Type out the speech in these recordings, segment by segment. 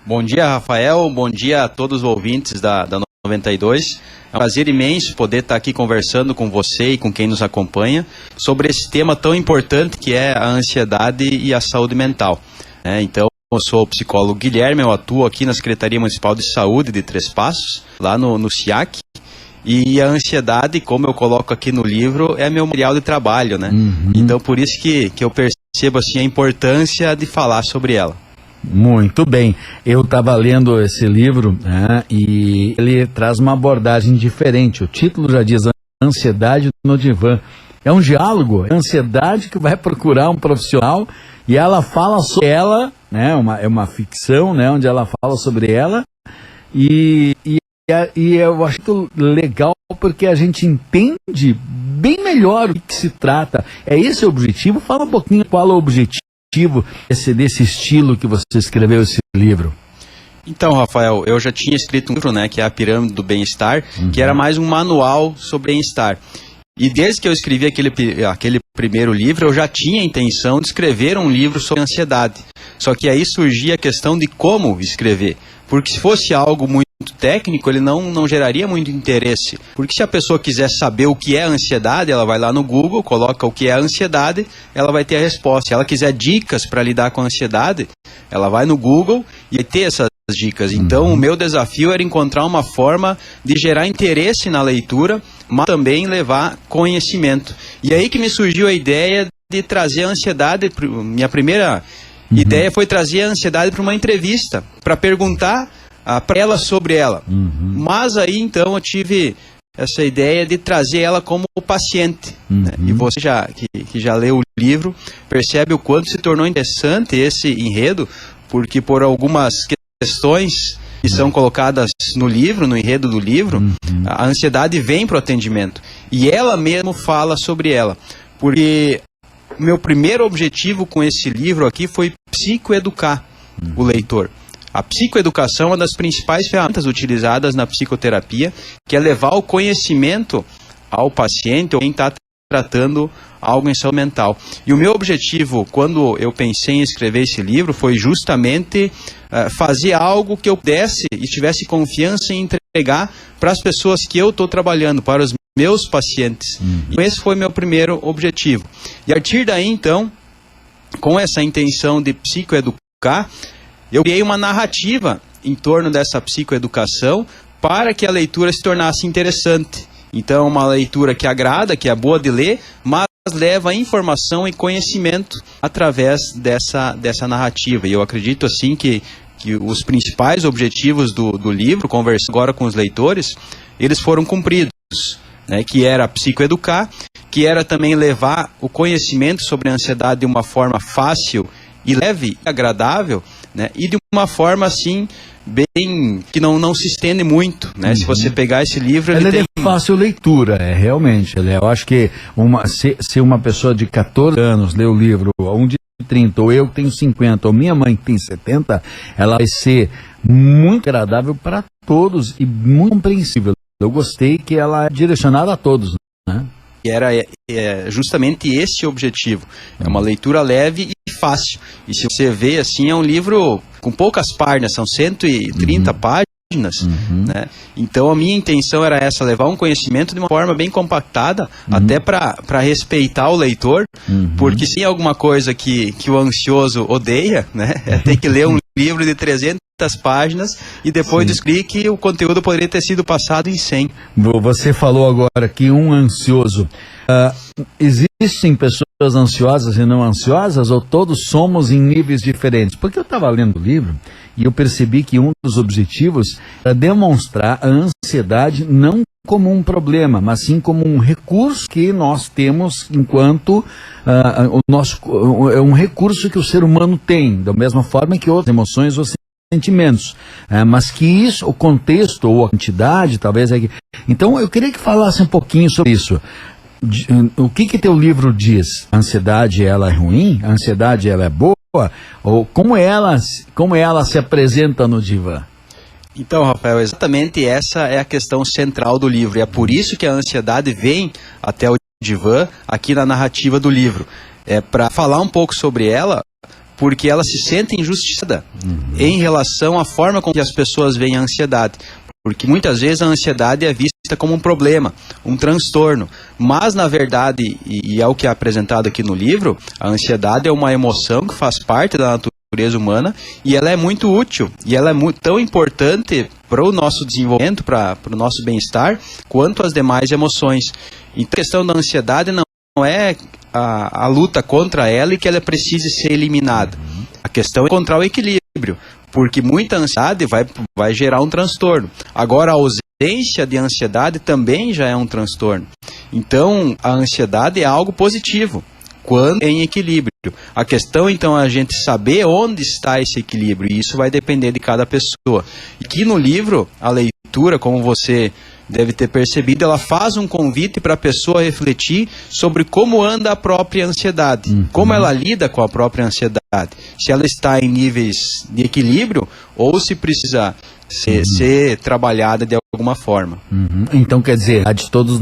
Bom dia, Rafael. Bom dia a todos os ouvintes da 92. É um prazer imenso poder estar aqui conversando com você e com quem nos acompanha sobre esse tema tão importante que é a ansiedade e a saúde mental. Então, eu sou o psicólogo Guilherme, eu atuo aqui na Secretaria Municipal de Saúde de Três Passos, lá no SIAC. E a ansiedade, como eu coloco aqui no livro, é meu material de trabalho, né? Então, por isso que eu percebo assim, a importância de falar sobre ela. Muito bem, eu estava lendo esse livro, né, e ele traz uma abordagem diferente. O título já diz Ansiedade no Divã. É um diálogo, é a ansiedade que vai procurar um profissional e ela fala sobre ela, né, é uma ficção, né, onde ela fala sobre ela e eu acho legal porque a gente entende bem melhor o que se trata. É esse o objetivo? Fala um pouquinho qual é o objetivo desse estilo que você escreveu esse livro. Então, Rafael, eu já tinha escrito um livro, né, que é A Pirâmide do Bem-Estar, que era mais um manual sobre bem-estar. E desde que eu escrevi aquele primeiro livro, eu já tinha a intenção de escrever um livro sobre ansiedade. Só que aí surgia a questão de como escrever. Porque se fosse algo muito técnico, ele não geraria muito interesse. Porque se a pessoa quiser saber o que é ansiedade, ela vai lá no Google, coloca o que é ansiedade, ela vai ter a resposta. Se ela quiser dicas para lidar com a ansiedade, ela vai no Google e vai ter essas dicas. Então, o meu desafio era encontrar uma forma de gerar interesse na leitura, mas também levar conhecimento. E aí que me surgiu a ideia de trazer a ansiedade. Minha primeira ideia foi trazer a ansiedade para uma entrevista, para perguntar para ela sobre ela. Mas aí então eu tive essa ideia de trazer ela como paciente. Né? E você que já leu o livro percebe o quanto se tornou interessante esse enredo, porque por algumas questões que são colocadas no livro, no enredo do livro, a ansiedade vem para o atendimento. E ela mesmo fala sobre ela. Porque meu primeiro objetivo com esse livro aqui foi psicoeducar o leitor. A psicoeducação é uma das principais ferramentas utilizadas na psicoterapia, que é levar o conhecimento ao paciente ou quem está tratando algo em saúde mental. E o meu objetivo, quando eu pensei em escrever esse livro, foi justamente fazer algo que eu pudesse e tivesse confiança em entregar para as pessoas que eu estou trabalhando, para os meus pacientes. E esse foi meu primeiro objetivo. E a partir daí, então, com essa intenção de psicoeducar, eu criei uma narrativa em torno dessa psicoeducação para que a leitura se tornasse interessante. Então, uma leitura que agrada, que é boa de ler, mas leva informação e conhecimento através dessa narrativa. E eu acredito, assim, que os principais objetivos do livro, conversando agora com os leitores, eles foram cumpridos, né? Que era psicoeducar, que era também levar o conhecimento sobre a ansiedade de uma forma fácil e leve e agradável, né? E de uma forma assim bem que não se estende muito, né? Se você pegar esse livro, ele tem... é fácil leitura, realmente. Eu acho que se uma pessoa de 14 anos lê o livro, ou um de 30, ou eu que tenho 50, ou minha mãe que tem 70, ela vai ser muito agradável para todos e muito compreensível. Eu gostei que ela é direcionada a todos, né? E era justamente esse o objetivo. É uma leitura leve e fácil. E se você vê, assim, é um livro com poucas páginas, são 130 páginas, né? Então a minha intenção era essa, levar um conhecimento de uma forma bem compactada, até para respeitar o leitor, porque se tem alguma coisa que o ansioso odeia, né, é ter que ler um livro de 300 páginas e depois descobrir que o conteúdo poderia ter sido passado em 100. Você falou agora que um ansioso... existem pessoas ansiosas e não ansiosas, ou todos somos em níveis diferentes? Porque eu estava lendo o livro e eu percebi que um dos objetivos era demonstrar a ansiedade não como um problema, mas sim como um recurso que nós temos enquanto é um recurso que o ser humano tem, da mesma forma que outras emoções ou sentimentos, mas que isso, o contexto ou a quantidade, talvez... Então eu queria que falasse um pouquinho sobre isso. O que teu livro diz? A ansiedade, ela é ruim? A ansiedade, ela é boa? Ou como ela se apresenta no divã? Então, Rafael, exatamente essa é a questão central do livro. E é por isso que a ansiedade vem até o divã aqui na narrativa do livro. É para falar um pouco sobre ela, porque ela se sente injustiçada em relação à forma como as pessoas veem a ansiedade. Porque muitas vezes a ansiedade é vista como um problema, um transtorno. Mas, na verdade, e é o que é apresentado aqui no livro, a ansiedade é uma emoção que faz parte da natureza humana e ela é muito útil. E ela é tão importante para o nosso desenvolvimento, para o nosso bem-estar, quanto as demais emoções. Então, a questão da ansiedade não é a luta contra ela e que ela precise ser eliminada. A questão é encontrar o equilíbrio. Porque muita ansiedade vai gerar um transtorno. Agora, a ausência de ansiedade também já é um transtorno. Então, a ansiedade é algo positivo, quando em equilíbrio. A questão, então, é a gente saber onde está esse equilíbrio, e isso vai depender de cada pessoa. E aqui no livro, a leitura, como você deve ter percebido, ela faz um convite para a pessoa refletir sobre como anda a própria ansiedade, como ela lida com a própria ansiedade, se ela está em níveis de equilíbrio ou se precisa ser trabalhada de alguma forma. Então, quer dizer, a de todos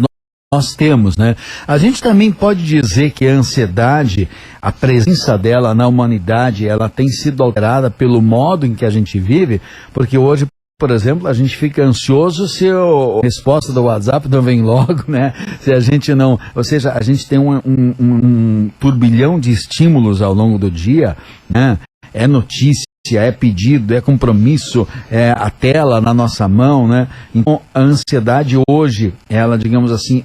nós temos, né? A gente também pode dizer que a ansiedade, a presença dela na humanidade, ela tem sido alterada pelo modo em que a gente vive, porque hoje, por exemplo, a gente fica ansioso se a resposta do WhatsApp não vem logo, né? Se a gente não... Ou seja, a gente tem um turbilhão de estímulos ao longo do dia, né? É notícia, é pedido, é compromisso, é a tela na nossa mão, né? Então, a ansiedade hoje, ela, digamos assim,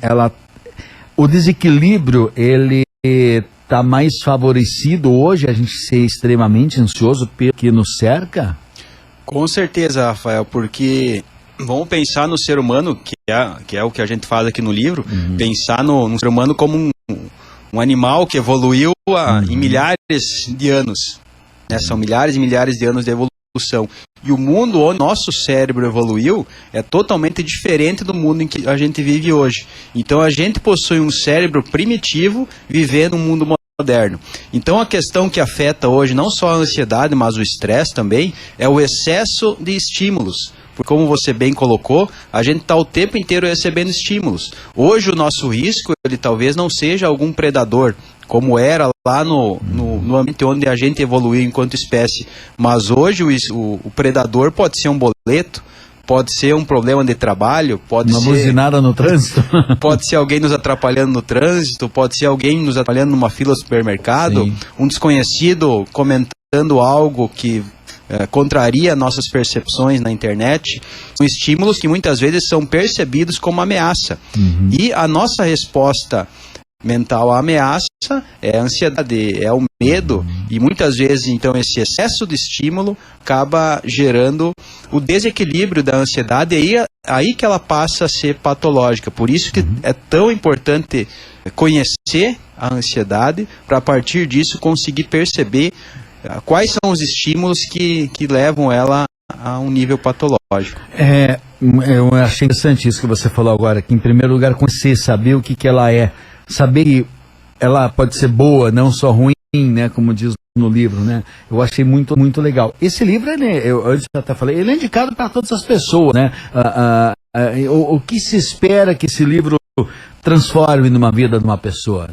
o desequilíbrio, ele está mais favorecido hoje, a gente ser extremamente ansioso pelo que nos cerca? Com certeza, Rafael, porque vamos pensar no ser humano, que é o que a gente faz aqui no livro, pensar no ser humano como um animal que evoluiu em milhares de anos. Né? São milhares e milhares de anos de evolução. E o mundo onde nosso cérebro evoluiu é totalmente diferente do mundo em que a gente vive hoje. Então a gente possui um cérebro primitivo vivendo um mundo moderno. Então a questão que afeta hoje não só a ansiedade, mas o estresse também, é o excesso de estímulos. Porque, como você bem colocou, a gente está o tempo inteiro recebendo estímulos. Hoje o nosso risco, ele talvez não seja algum predador, como era lá no ambiente onde a gente evoluiu enquanto espécie. Mas hoje o predador pode ser um boleto, pode ser um problema de trabalho, pode ser... Uma buzinada no trânsito. Pode ser alguém nos atrapalhando no trânsito, pode ser alguém nos atrapalhando numa fila do supermercado, um desconhecido comentando algo que contraria nossas percepções na internet. São estímulos que muitas vezes são percebidos como ameaça. E a nossa resposta mental à ameaça é a ansiedade, é o medo, e muitas vezes então esse excesso de estímulo acaba gerando o desequilíbrio da ansiedade, e aí que ela passa a ser patológica. Por isso que é tão importante conhecer a ansiedade, para a partir disso conseguir perceber quais são os estímulos que levam ela a um nível patológico. Eu achei interessante isso que você falou agora, que em primeiro lugar conhecer, saber o que ela é, saber que ela pode ser boa, não só ruim, né, como diz no livro, né? Eu achei muito, muito legal. Esse livro, eu antes até falei, ele é indicado para todas as pessoas, né? O que se espera que esse livro transforme numa vida de uma pessoa?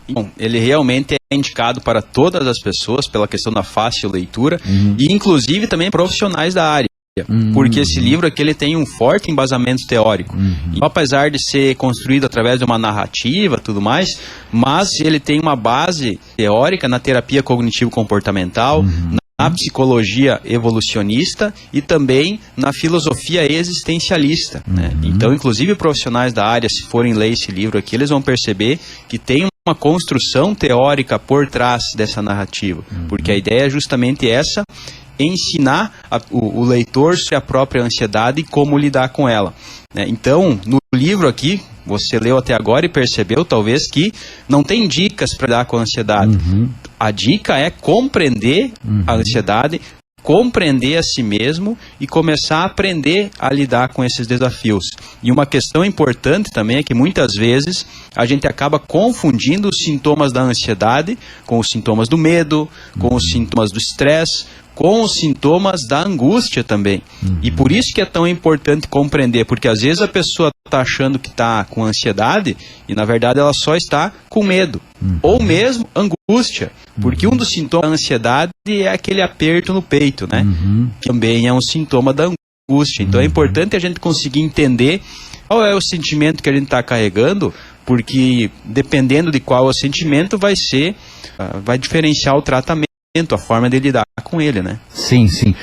Bom, ele realmente é indicado para todas as pessoas pela questão da fácil leitura e inclusive também profissionais da área. Porque esse livro aqui ele tem um forte embasamento teórico. E, apesar de ser construído através de uma narrativa e tudo mais, mas ele tem uma base teórica na terapia cognitivo-comportamental, na psicologia evolucionista e também na filosofia existencialista. Né? Então, inclusive, profissionais da área, se forem ler esse livro aqui, eles vão perceber que tem uma construção teórica por trás dessa narrativa. Porque a ideia é justamente essa: ensinar o leitor sobre a própria ansiedade e como lidar com ela. Né? Então, no livro aqui, você leu até agora e percebeu, talvez, que não tem dicas para lidar com a ansiedade. A dica é compreender a ansiedade, compreender a si mesmo e começar a aprender a lidar com esses desafios. E uma questão importante também é que muitas vezes a gente acaba confundindo os sintomas da ansiedade com os sintomas do medo, com os sintomas do estresse, com os sintomas da angústia também. E por isso que é tão importante compreender, porque às vezes a pessoa está achando que está com ansiedade e na verdade ela só está com medo, ou mesmo angústia, porque um dos sintomas da ansiedade é aquele aperto no peito, né? Também é um sintoma da angústia. Então é importante a gente conseguir entender qual é o sentimento que a gente está carregando, porque dependendo de qual é o sentimento vai diferenciar o tratamento, a forma de lidar com ele, né? Sim, sim.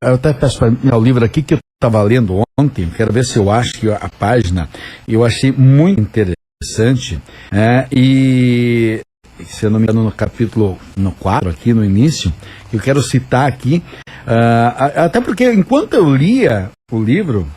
Eu até peço para mim o livro aqui que eu estava lendo ontem, quero ver se eu acho que a página, eu achei muito interessante, e se eu não me engano no capítulo 4, aqui no início, eu quero citar aqui, até porque enquanto eu lia o livro,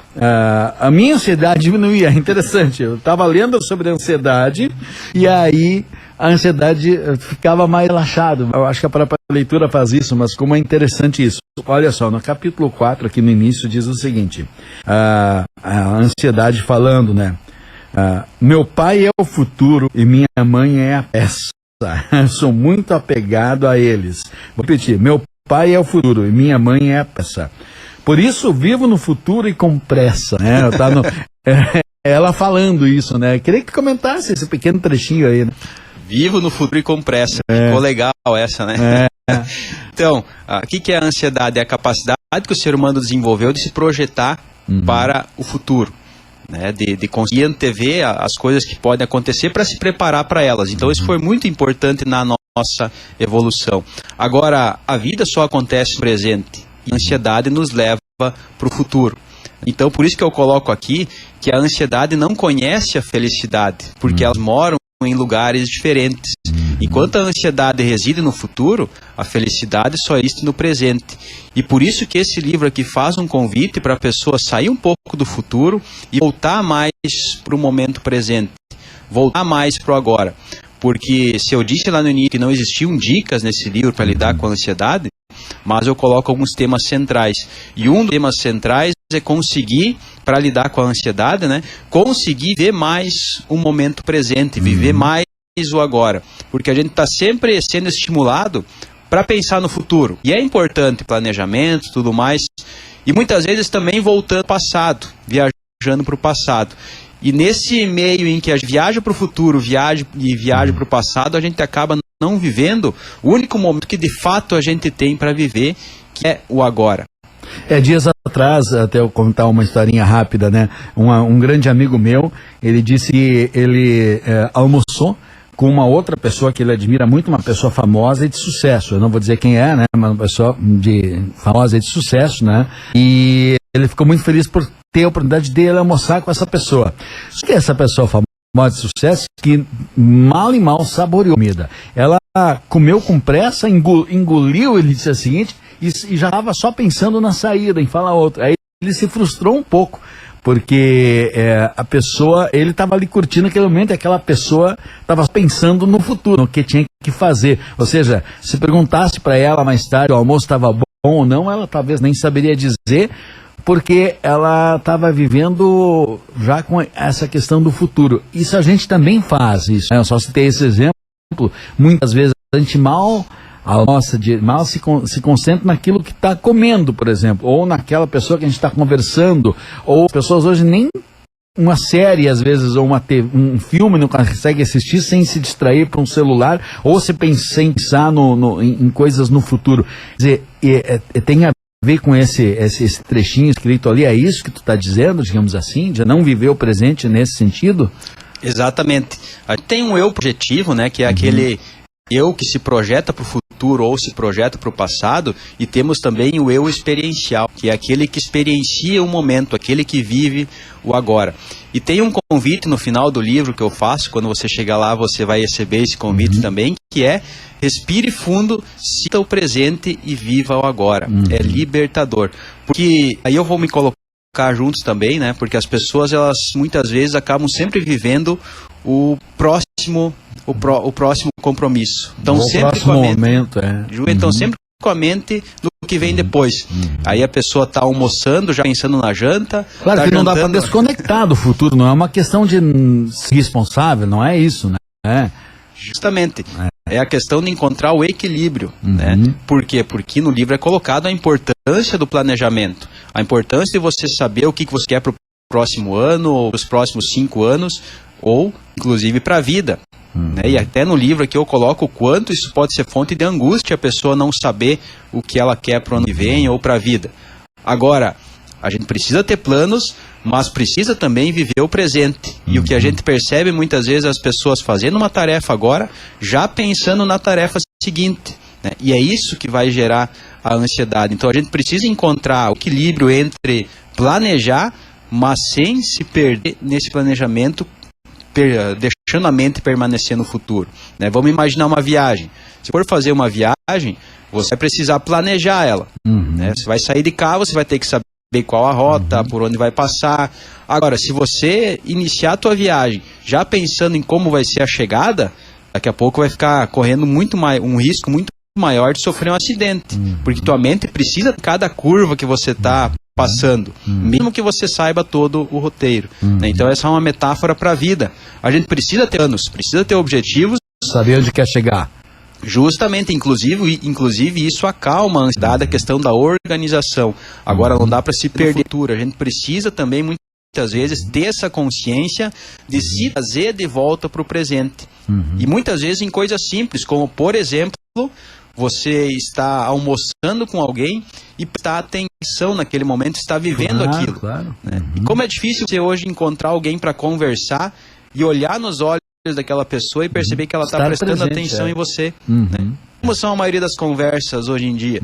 a minha ansiedade diminuía. É interessante, eu estava lendo sobre a ansiedade e aí a ansiedade ficava mais relaxado. Eu acho que a própria leitura faz isso, mas como é interessante isso. Olha só, no capítulo 4, aqui no início, diz o seguinte, a ansiedade falando, né? Meu pai é o futuro e minha mãe é a peça. Sou muito apegado a eles. Vou repetir, meu pai é o futuro e minha mãe é a peça. Por isso vivo no futuro e com pressa, né? Ela falando isso, né? Queria que comentasse esse pequeno trechinho aí, né? Vivo no futuro e com pressa. Ficou legal essa, né? Então, o que é a ansiedade? É a capacidade que o ser humano desenvolveu de se projetar para o futuro, né? De conseguir antever as coisas que podem acontecer para se preparar para elas. Então, isso foi muito importante na nossa evolução. Agora, a vida só acontece no presente. E a ansiedade nos leva para o futuro. Então, por isso que eu coloco aqui que a ansiedade não conhece a felicidade, porque elas moram em lugares diferentes. Enquanto a ansiedade reside no futuro, a felicidade só existe no presente. E por isso que esse livro aqui faz um convite para a pessoa sair um pouco do futuro e voltar mais para o momento presente, voltar mais para o agora. Porque se eu disse lá no início que não existiam dicas nesse livro para lidar com a ansiedade, mas eu coloco alguns temas centrais. E um dos temas centrais é conseguir, para lidar com a ansiedade, né, conseguir ver mais o momento presente, viver mais o agora. Porque a gente está sempre sendo estimulado para pensar no futuro. E é importante planejamento e tudo mais. E muitas vezes também voltando ao passado, viajando para o passado. E nesse meio em que a gente viaja para o futuro, viaja para o passado, a gente acaba não vivendo o único momento que de fato a gente tem para viver, que é o agora. Dias atrás, até eu contar uma historinha rápida, né? Um grande amigo meu, ele disse que ele almoçou com uma outra pessoa que ele admira muito, uma pessoa famosa e de sucesso. Eu não vou dizer quem é, né? Mas uma pessoa famosa e de sucesso, né? E ele ficou muito feliz por ter a oportunidade dele almoçar com essa pessoa. Só que essa pessoa famosa de sucesso, que mal e mal saboreou a comida. Ela comeu com pressa, engoliu, ele disse o seguinte, e já estava só pensando na saída, em falar outra. Aí ele se frustrou um pouco, porque a pessoa, ele estava ali curtindo aquele momento, e aquela pessoa estava pensando no futuro, no que tinha que fazer. Ou seja, se perguntasse para ela mais tarde, o almoço estava bom ou não, ela talvez nem saberia dizer, porque ela estava vivendo já com essa questão do futuro. Isso a gente também faz, isso, né? Eu só citei esse exemplo. Muitas vezes a gente mal se concentra naquilo que está comendo, por exemplo, ou naquela pessoa que a gente está conversando, ou as pessoas hoje nem uma série, às vezes, ou um filme não consegue assistir sem se distrair para um celular, ou sem pensar em coisas no futuro. Quer dizer, tem a ver com esse trechinho escrito ali, é isso que tu está dizendo, digamos assim, de não viver o presente nesse sentido? Exatamente. Tem um eu projetivo, né, que é aquele eu que se projeta para o futuro ou se projeta para o passado, e temos também o eu experiencial, que é aquele que experiencia o momento, aquele que vive o agora. E tem um convite no final do livro que eu faço, quando você chegar lá você vai receber esse convite também, que é: respire fundo, sinta o presente e viva o agora. É libertador. Porque aí eu vou me colocar juntos também, né? Porque as pessoas, elas muitas vezes acabam sempre vivendo o próximo compromisso. Então sempre com a mente, momento, então sempre com a mente do que vem depois. Aí a pessoa está almoçando, já pensando na janta. Claro que não dá para desconectar do futuro, não é uma questão de ser responsável, não é isso, né? Justamente. É a questão de encontrar o equilíbrio, né? Por quê? Porque no livro é colocado a importância do planejamento, a importância de você saber o que você quer para o próximo ano, ou os próximos 5 anos, ou inclusive para a vida. Né? E até no livro aqui eu coloco o quanto isso pode ser fonte de angústia, a pessoa não saber o que ela quer para o ano que vem ou para a vida. Agora, a gente precisa ter planos, mas precisa também viver o presente. E o que a gente percebe muitas vezes as pessoas fazendo uma tarefa agora, já pensando na tarefa seguinte. Né? E é isso que vai gerar a ansiedade. Então a gente precisa encontrar o equilíbrio entre planejar, mas sem se perder nesse planejamento, deixando a mente permanecer no futuro. Né? Vamos imaginar uma viagem. Se for fazer uma viagem, você vai precisar planejar ela. Né? Você vai sair de carro, você vai ter que saber qual a rota, por onde vai passar. Agora, se você iniciar a tua viagem já pensando em como vai ser a chegada, daqui a pouco vai ficar correndo um risco muito maior de sofrer um acidente. Porque tua mente precisa de cada curva que você está passando, mesmo que você saiba todo o roteiro. Né? Então essa é uma metáfora para a vida. A gente precisa ter planos, precisa ter objetivos. Saber onde quer chegar. Justamente, inclusive isso acalma a ansiedade, a questão da organização. Agora não dá para se perder. A gente precisa também muitas vezes ter essa consciência de se trazer de volta para o presente. E muitas vezes em coisas simples, como por exemplo, você está almoçando com alguém e prestar atenção naquele momento, está vivendo aquilo. Claro. Né? E como é difícil você hoje encontrar alguém para conversar e olhar nos olhos daquela pessoa e perceber que ela está prestando presente, atenção em você. Né? Como são a maioria das conversas hoje em dia?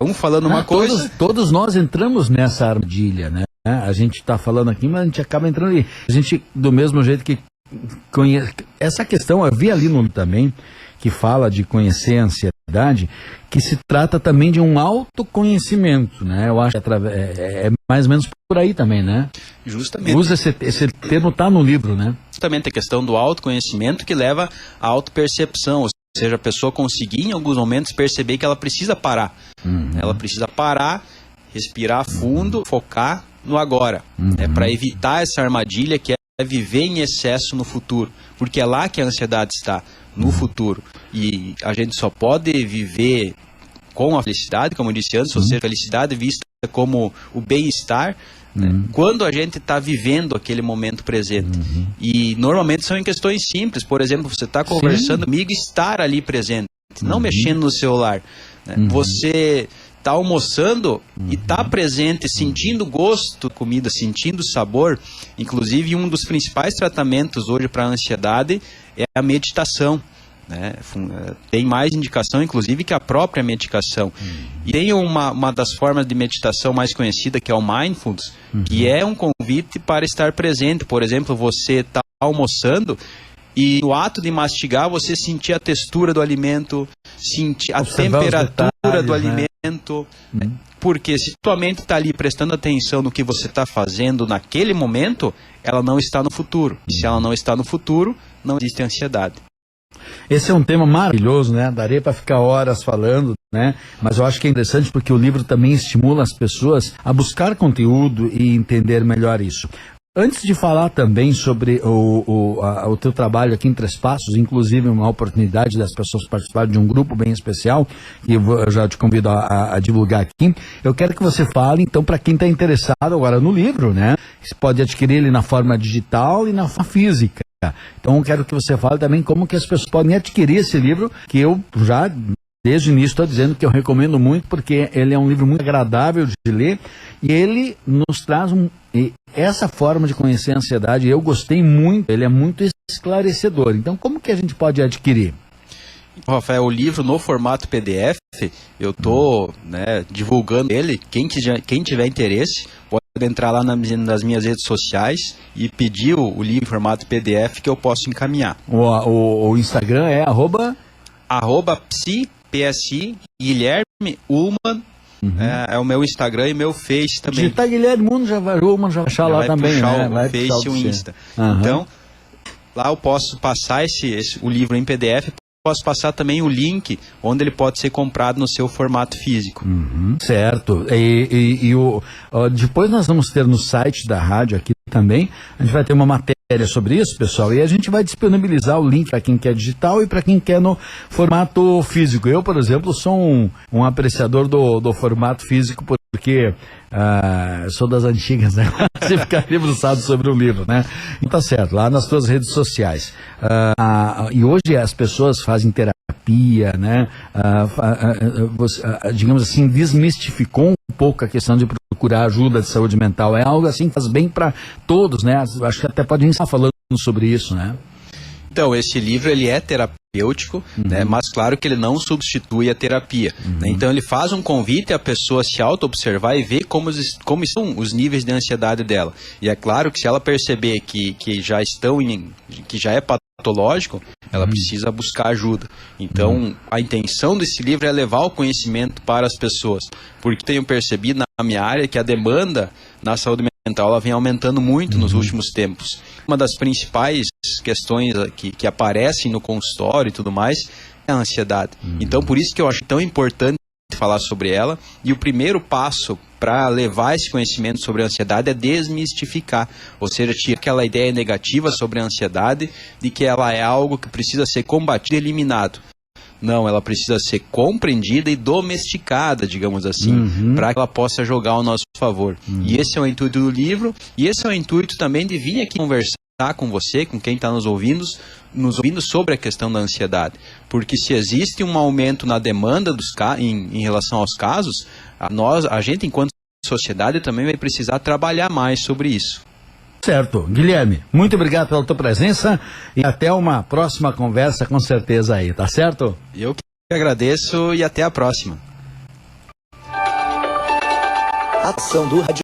Um falando uma coisa... Todos nós entramos nessa armadilha, né? A gente está falando aqui, mas a gente acaba entrando ali. A gente, do mesmo jeito que conhece... Essa questão, eu vi ali no também, que fala de conhecer a ansiedade, que se trata também de um autoconhecimento, né? Eu acho que é mais ou menos por aí também, né? Justamente. Usa esse termo, tá no livro, né? Justamente a questão do autoconhecimento que leva à autopercepção, ou seja, a pessoa conseguir em alguns momentos perceber que ela precisa parar. Ela precisa parar, respirar fundo, focar no agora, para evitar essa armadilha que é viver em excesso no futuro, porque é lá que a ansiedade está, no futuro. E a gente só pode viver com a felicidade, como eu disse antes, ou seja, a felicidade vista como o bem-estar, né, quando a gente está vivendo aquele momento presente. E normalmente são em questões simples, por exemplo, você está conversando comigo e estar ali presente, não mexendo no celular. Né? Você está almoçando e está presente, sentindo o gosto da comida, sentindo o sabor. Inclusive, um dos principais tratamentos hoje para a ansiedade é a meditação. Né? Tem mais indicação, inclusive, que a própria medicação. E tem uma das formas de meditação mais conhecida, que é o mindfulness, que é um convite para estar presente. Por exemplo, você está almoçando e no ato de mastigar, você sentir a textura do alimento, sentir a temperatura do alimento. Né? Porque se tua mente está ali prestando atenção no que você está fazendo naquele momento, ela não está no futuro. E se ela não está no futuro, não existe ansiedade. Esse é um tema maravilhoso, né? Daria para ficar horas falando, né? Mas eu acho que é interessante porque o livro também estimula as pessoas a buscar conteúdo e entender melhor isso. Antes de falar também sobre o teu trabalho aqui em Três Passos, inclusive uma oportunidade das pessoas participarem de um grupo bem especial, que eu já te convido a divulgar aqui, eu quero que você fale, então, para quem está interessado agora no livro, né? Você pode adquirir ele na forma digital e na forma física. Então, eu quero que você fale também como que as pessoas podem adquirir esse livro, que eu já... Desde o início estou dizendo que eu recomendo muito, porque ele é um livro muito agradável de ler e ele nos traz essa forma de conhecer a ansiedade. Eu gostei muito, ele é muito esclarecedor. Então, como que a gente pode adquirir? Rafael, o livro no formato PDF, eu estou divulgando ele. Quem tiver interesse, pode entrar lá nas minhas redes sociais e pedir o livro em formato PDF que eu posso encaminhar. O Instagram é @PSI Guilherme Ullmann, é o meu Instagram e meu Face também. Digitar Guilherme Ullmann já vai achar lá também, né? Vai puxar o Face e o Insta. Então, lá eu posso passar o livro em PDF, posso passar também o link onde ele pode ser comprado no seu formato físico. Certo. Depois nós vamos ter no site da rádio aqui também, a gente vai ter uma matéria sobre isso, pessoal, e a gente vai disponibilizar o link para quem quer digital e para quem quer no formato físico. Eu, por exemplo, sou um apreciador do formato físico porque sou das antigas, né? Você ficar debruçado sobre um livro, né? Então tá certo, lá nas suas redes sociais. E hoje as pessoas fazem terapia, né? Digamos assim, desmistificou um pouco a questão de procurar ajuda de saúde mental. É algo assim que faz bem para todos, né? Acho que até pode estar falando sobre isso, né? Então, esse livro ele é terapêutico, né, mas claro que ele não substitui a terapia. Né? Então, ele faz um convite à pessoa se auto-observar e ver como estão os níveis de ansiedade dela. E é claro que se ela perceber que já é patológico, ela precisa buscar ajuda. Então, a intenção desse livro é levar o conhecimento para as pessoas. Porque tenho percebido na minha área que a demanda na saúde mental ela vem aumentando muito nos últimos tempos. Uma das principais questões que aparecem no consultório e tudo mais é a ansiedade. Então, por isso que eu acho tão importante falar sobre ela. E o primeiro passo para levar esse conhecimento sobre a ansiedade é desmistificar. Ou seja, tirar aquela ideia negativa sobre a ansiedade de que ela é algo que precisa ser combatido e eliminado. Não, ela precisa ser compreendida e domesticada, digamos assim, para que ela possa jogar ao nosso favor. E esse é o intuito do livro, e esse é o intuito também de vir aqui conversar com você, com quem está nos ouvindo sobre a questão da ansiedade. Porque se existe um aumento na demanda em relação aos casos, a gente, enquanto sociedade, também vai precisar trabalhar mais sobre isso. Certo. Guilherme, muito obrigado pela tua presença e até uma próxima conversa com certeza aí, tá certo? Eu que agradeço e até a próxima. Ação do Rádio